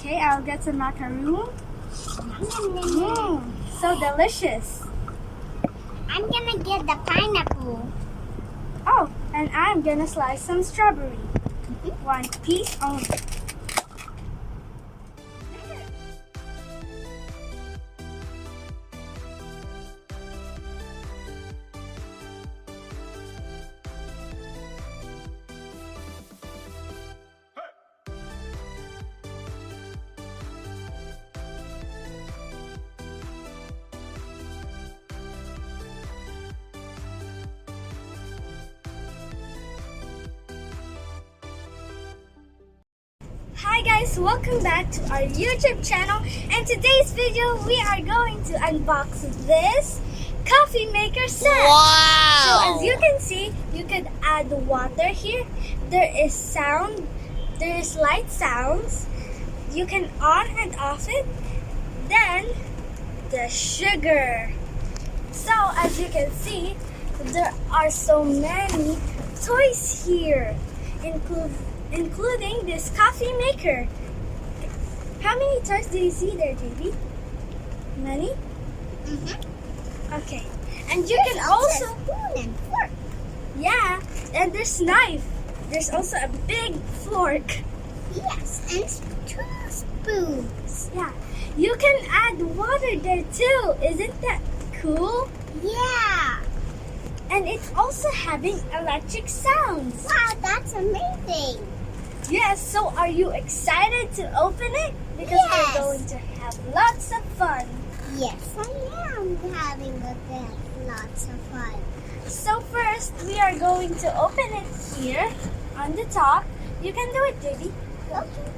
Okay, I'll get some macaroon. So delicious. I'm gonna get the pineapple. Oh, and I'm gonna slice some strawberry. One piece only. Hi guys, welcome back to our YouTube channel, and today's video we are going to unbox this coffee maker set. Wow! So as you can see, you could add water here. There is sound, there is light sounds. You can on and off it. Then the sugar. So as you can see, there are so many toys here, including this coffee maker. How many toys do you see there, JB? Many? Okay. And you can also spoon and fork. Yeah, and there's knife. There's also a big fork. Yes, and 2 spoons. Yeah. You can add water there too. Isn't that cool? Yeah. And it's also having electric sounds. Wow, that's amazing. Yes, so are you excited to open it? Because Yes. we're going to have lots of fun. Yes, I am having lots of fun. So first, we are going to open it here on the top. You can do it, JB. Okay.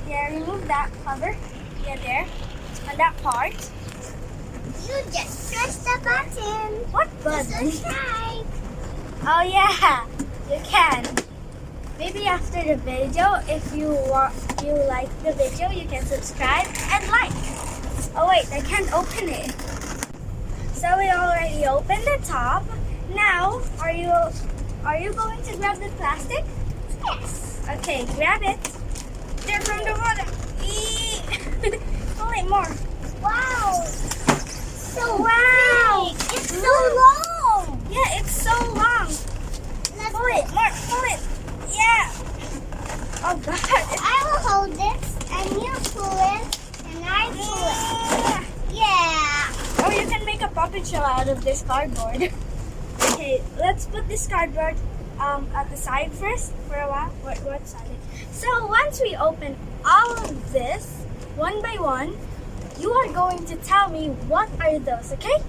Yeah, remove that cover. Yeah, there. On that part. You just press the button. What button? Subscribe. Oh yeah, you can. Maybe after the video, if you like the video, you can subscribe and like. Oh wait, I can't open it. So we already opened the top. Now, are you going to grab the plastic? Yes. Okay, grab it. There from the water. Pull it more. Wow. So Wow. big. It's so long. Yeah, it's so long. Let's Pull it more. Pull it. Yeah. Oh God. I will hold this, and you pull it, and I pull it. Yeah. Oh, you can make a puppet show out of this cardboard. Okay, let's put this cardboard at the side first for a while. What side? So once we open all of this one by one, you are going to tell me what are those, okay?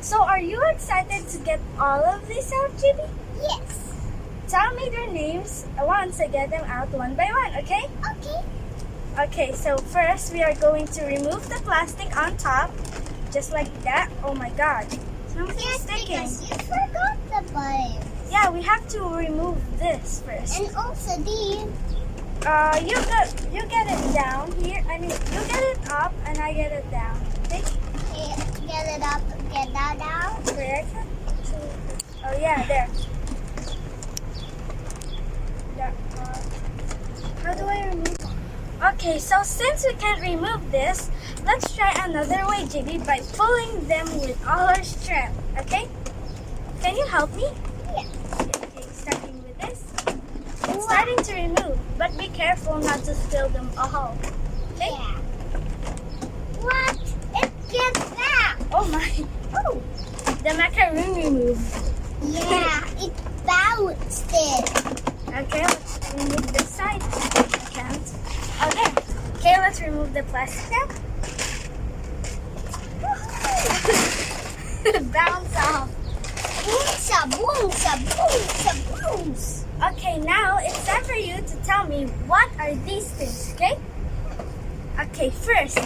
So are you excited to get all of these out, JB? Yes. Tell me their names once I get them out one by one, okay? Okay. Okay, so first we are going to remove the plastic on top, just like that. Oh my God, something's Yes, sticking. because you forgot the button. Yeah, we have to remove this first. And also these. You get it down here. I mean, you get it up and I get it down. Okay? Get it up, get that down. Where? Oh yeah, there. That part. How do I remove? Okay, so since we can't remove this, let's try another way, JB, by pulling them with all our strength. Okay? Can you help me? Yes. Okay, starting with this. It's starting to remove, but be careful not to spill them all. Okay? Yeah. What? It gets back. Oh my. Oh, the macaroon removed. Yeah, it bounced it. Okay, let's remove this side. I can't. Okay, let's remove the plastic now. Bounce off. Boomsa, boomsa, boomsa, booms. Okay, now it's time for you to tell me what are these things, okay? Okay, first,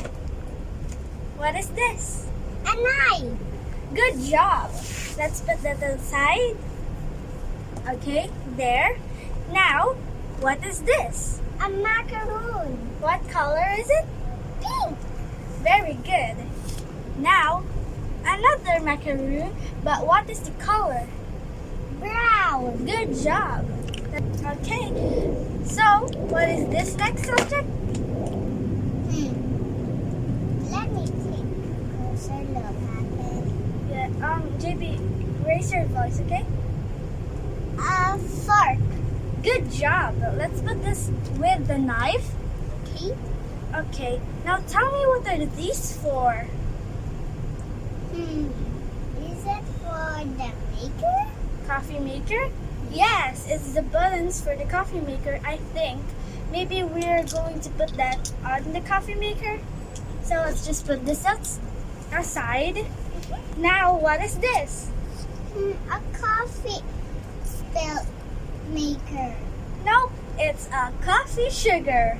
what is this? A knife. Good job. Let's put that aside. Okay, there. Now, what is this? A macaroon. What color is it? Pink. Very good. Now, another macaroon, but what is the color? Brown. Good job. Okay, so what is this next subject? Let me take a closer look at it. Yeah, JB, raise your voice, okay? A fork. Good job. Let's put this with the knife. Okay. Okay, now tell me what are these for? Is it for the maker? Coffee maker? Yes, it's the buttons for the coffee maker, I think. Maybe we're going to put that on the coffee maker. So let's just put this aside. Now, what is this? A coffee spill maker. Nope, it's a coffee sugar.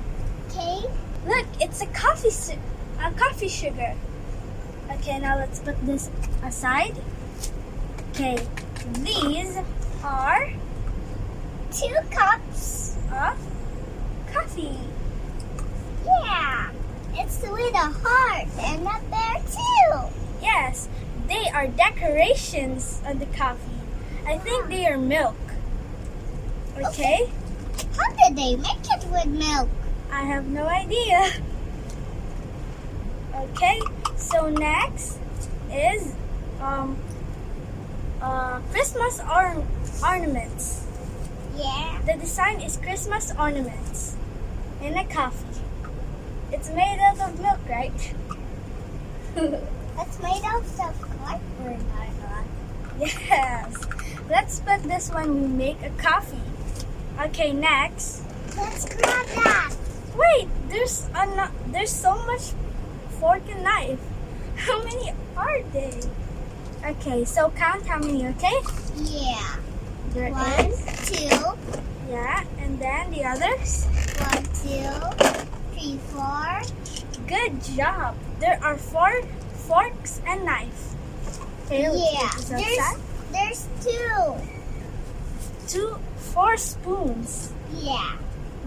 Okay. Look, it's a coffee sugar. Okay, now let's put this aside. Okay, these are 2 cups. of coffee. Yeah. It's with a heart and a bear too. Yes, they are decorations on the coffee. I think they are milk. Okay? How did they make it with milk? I have no idea. Okay, so next is Christmas ornaments. Yeah. The design is Christmas ornaments in a coffee. It's made out of milk, right? It's made out of cardboard, I thought. Yes. Let's put this when we make a coffee. Okay, next. Let's grab that. Wait, there's so much fork and knife. How many are they? Okay, so count how many, okay? Yeah. There 1, is. 2, Yeah, and then the others. 1, 2, 3, 4. Good job. There are 4 forks and knife. Okay, let's Yeah. put this outside. There's 2. 4 spoons. Yeah.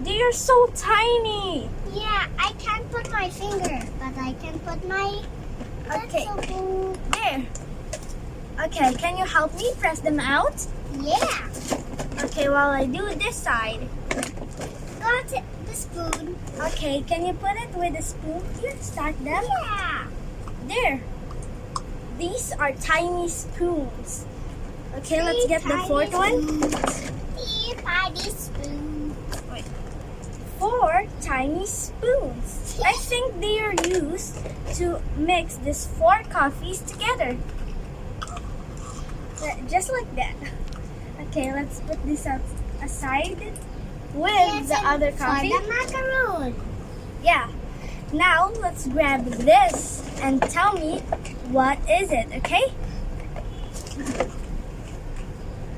They are so tiny. Yeah, I can't put my finger, but I can put my Okay. little boo. There. Okay, can you help me press them out? Yeah. Okay, while I do this side. Got it. The spoon. Okay, can you put it with a spoon? Here, stack them. Yeah. There. These are tiny spoons. Okay, let's get the 4th one. 3 tiny spoons. Wait. 4 tiny spoons. I think they are used to mix these 4 coffees together. Just like that. Okay, let's put this aside with the other coffee. For the macaroon. Yeah. Now let's grab this and tell me what is it, okay?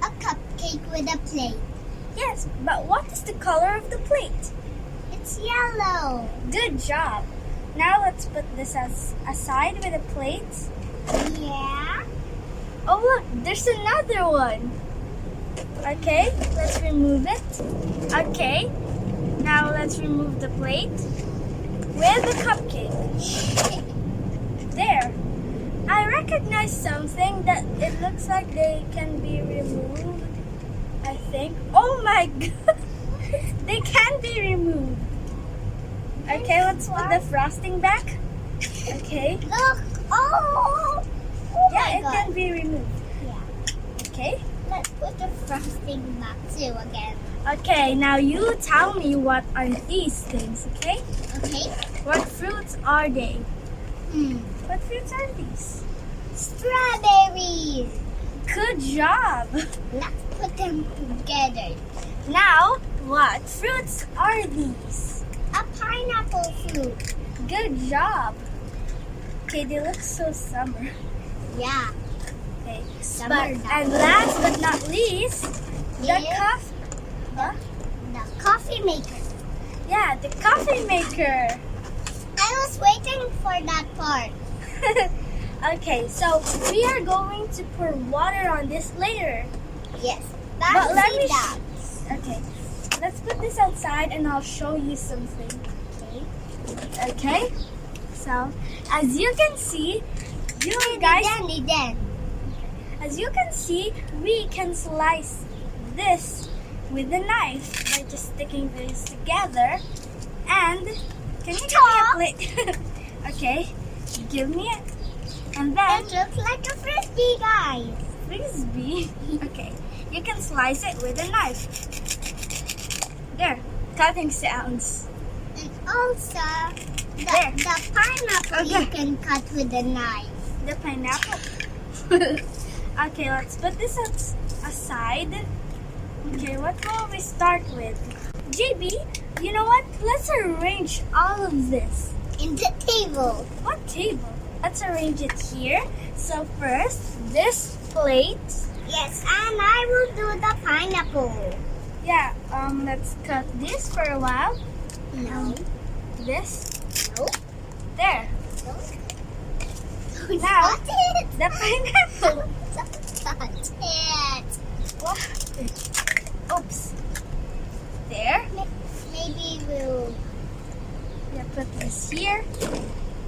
A cupcake with a plate. Yes, but what is the color of the plate? It's yellow. Good job. Now let's put this aside with a plate. Yeah. Oh look, there's another one. Okay, let's remove it. Okay, now let's remove the plate with the cupcake. There. I recognize something that it looks like they can be removed. I think. Oh my god! They can be removed. Okay, let's put the frosting back. Okay. Look. Oh. Yeah, it can be removed. Yeah. Okay. Let's put the frosting back too again. Okay, now you tell me what are these things, okay? Okay. What fruits are they? Hmm. What fruits are these? Strawberries. Good job! Let's put them together. Now, what fruits are these? A pineapple fruit. Good job! Okay, they look so summer. Yeah. Okay. Summer And last but not least, the Yes. The coffee maker. Yeah, the coffee maker. I was waiting for that part. Okay, so we are going to pour water on this later. Yes. But let me that. Okay, let's put this outside and I'll show you something. Okay? So, as you can see, as you can see, we can slice this with a knife by just sticking these together. And can you give me a plate? Okay, give me it. And then It looks like a frisbee, guys. frisbee. Okay, you can slice it with a knife. There, cutting sounds. And also, There. the pineapple you Okay. can cut with a knife. The pineapple. Okay, let's put this aside. Okay, what will we start with? JB, you know what? Let's arrange all of this. In the table. What table? Let's arrange it here. So first, this plate. Yes, and I will do the pineapple. Yeah, let's cut this for a while. No. This. No. There. Don't Now, touch it. the pineapple. Don't touch it. What? Oops. There. Maybe we'll... Yeah, put this here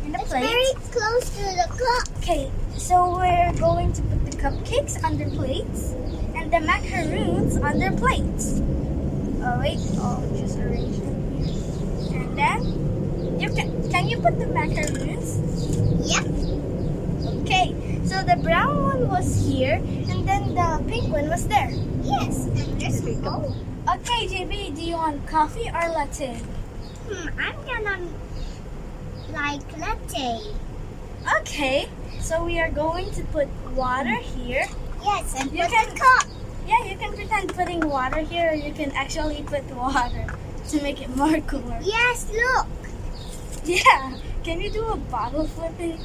in the It's plate. very close to the cup. Okay, so we're going to put the cupcakes on their plates and the macaroons on their plates. Oh wait, I'll just arrange them here. And then you can you put the macaroons? Yeah. Okay, so the brown one was here and then the pink one was there. Yes, and there's a hole. Okay, JB, do you want coffee or latte? I'm gonna like latte. Okay, so we are going to put water here. Yes, and You put can- the cup. Yeah, you can pretend putting water here, or you can actually put water to make it more cooler. Yes, look. Yeah, can you do a bottle flipping?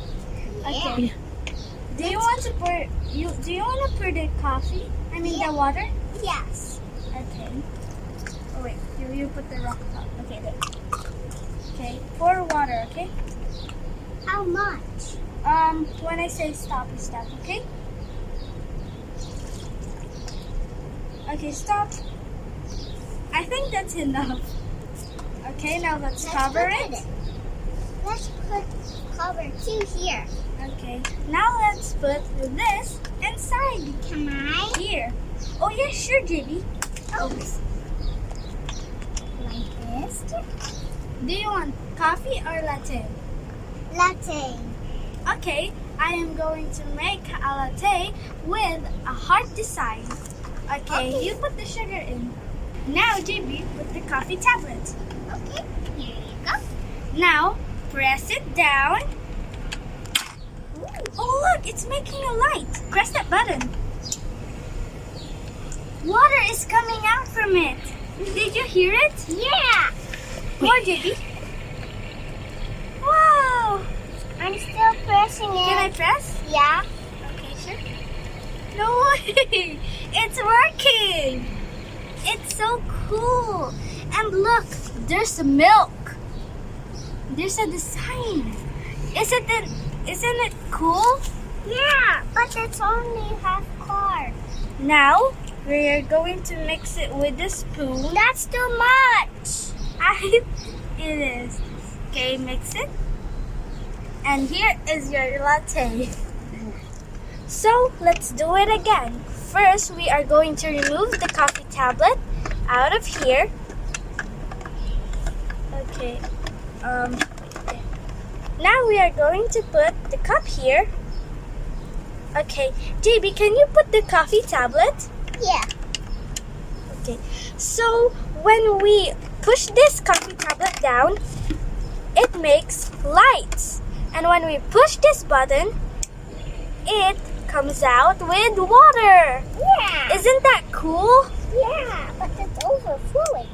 Okay. Do you want to pour? Do you want to pour the coffee? I mean Yeah. the water. Yes. Okay. Oh wait, you put the rock top. Okay, there. Okay, pour water. Okay. How much? When I say stop, you stop. Okay. Okay, stop. I think that's enough. Okay, now let's cover put it. Let's put cover 2 here. Okay, now let's put this inside Can I? here. Oh yeah, sure, JB. Oops. Like this. Do you want coffee or latte? Latte. Okay, I am going to make a latte with a heart design. Okay, Okay. you put the sugar in. Now, JB, put the coffee tablet. Okay. Here you go. Now, press it down. Oh look, it's making a light. Press that button. Water is coming out from it. Did you hear it? Yeah. More, JB. Wow. I'm still pressing it. Can I press? Yeah. Okay, sure. No way! It's working! It's so cool! And look, there's milk. There's a design. Isn't it cool? Yeah, but it's only half car. Now, we're going to mix it with the spoon. That's too much. It is. Okay, mix it. And here is your latte. So, let's do it again. First, we are going to remove the coffee tablet out of here. Okay. Now we are going to put the cup here. Okay. JB, can you put the coffee tablet? Yeah. Okay. So, when we push this coffee tablet down, it makes lights. And when we push this button, it comes out with water. Yeah. Isn't that cool? Yeah, but it's overflowing.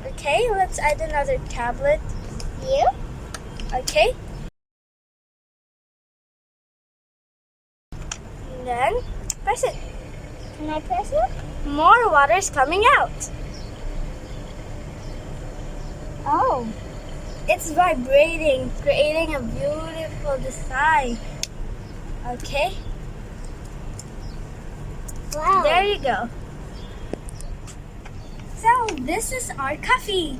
Okay, let's add another tablet. You? Okay. And then press it. Can I press it? More water is coming out. Oh. It's vibrating, creating a beautiful design. Okay, Wow. there you go. So, this is our coffee.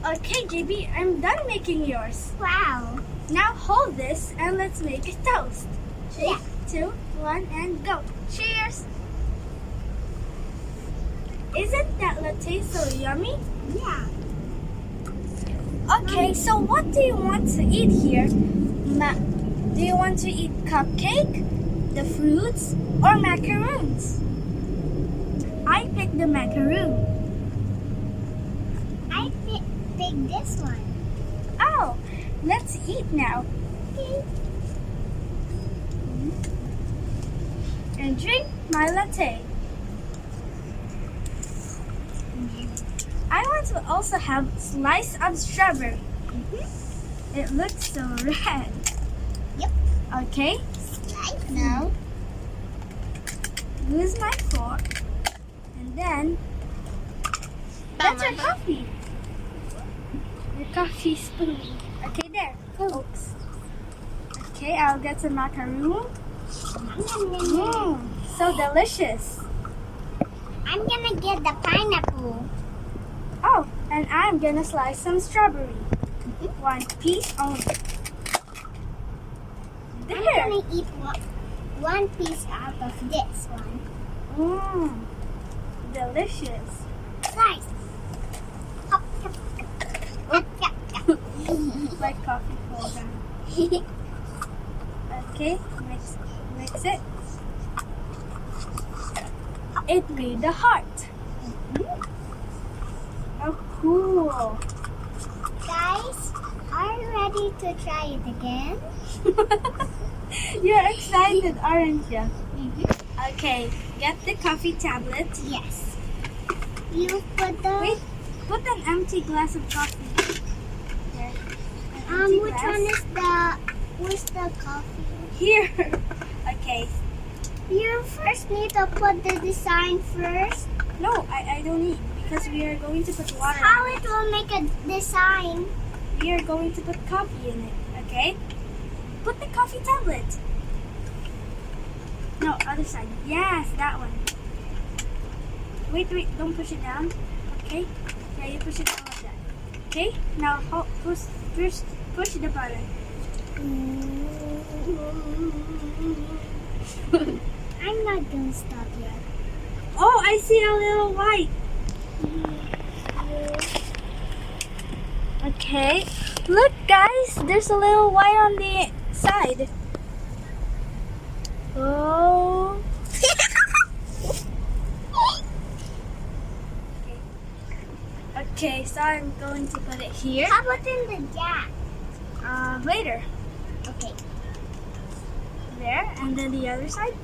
Okay, JB, I'm done making yours. Wow. Now hold this and let's make a toast. 3, Yeah. 2, 1, and go. Cheers! Isn't that latte so yummy? Yeah. Okay, so what do you want to eat here? Do you want to eat cupcake, the fruits, or macaroons? I picked the macaroon. I pick this one. Oh, let's eat now. Okay. And drink my latte. I want to also have slice of strawberry. It looks so red. Yep. Okay, Slice. now use my fork and then that's your coffee. Your coffee spoon. Okay, there. Oops. Okay, I'll get some macaroon. So delicious. I'm gonna get the pineapple. Oh, and I'm gonna slice some strawberry. One piece only. There. I'm gonna eat one piece out of this one. Delicious. Slice. Hop, hop, hop, hop, hop. Like coffee fall down. Okay, mix it. It made the heart. Oh, cool. Guys, are you ready to try it again? You're excited, aren't you? Okay, get the coffee tablet. Yes. You put the... Wait, put an empty glass of coffee. There. An empty which glass. one is the... Where's the coffee? Here. Okay. You first need to put the design first. No, I don't need because we are going to put water. How in it will make a design? We are going to put coffee in it. Okay. Put the coffee tablet. No, other side. Yes, that one. Wait, don't push it down. Okay. Yeah, you push it down like that. Okay. Now push the button. I'm not gonna stop yet. Oh, I see a little white. Okay. Look, guys. There's a little white on the side. Oh. Okay, so I'm going to put it here. How about in the jack? Later. Okay. There, and then the other side.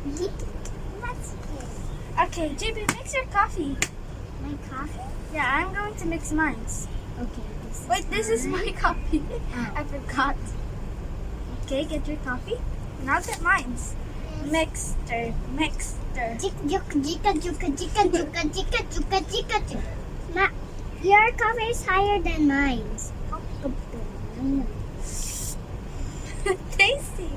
That's good. Okay, JB, mix your coffee. My coffee? Yeah, I'm going to mix mine. Okay. Wait, this is my coffee. Oh. I forgot. Okay, get your coffee. And I'll get mine. Mixter. Your coffee is higher than mine. Tasty.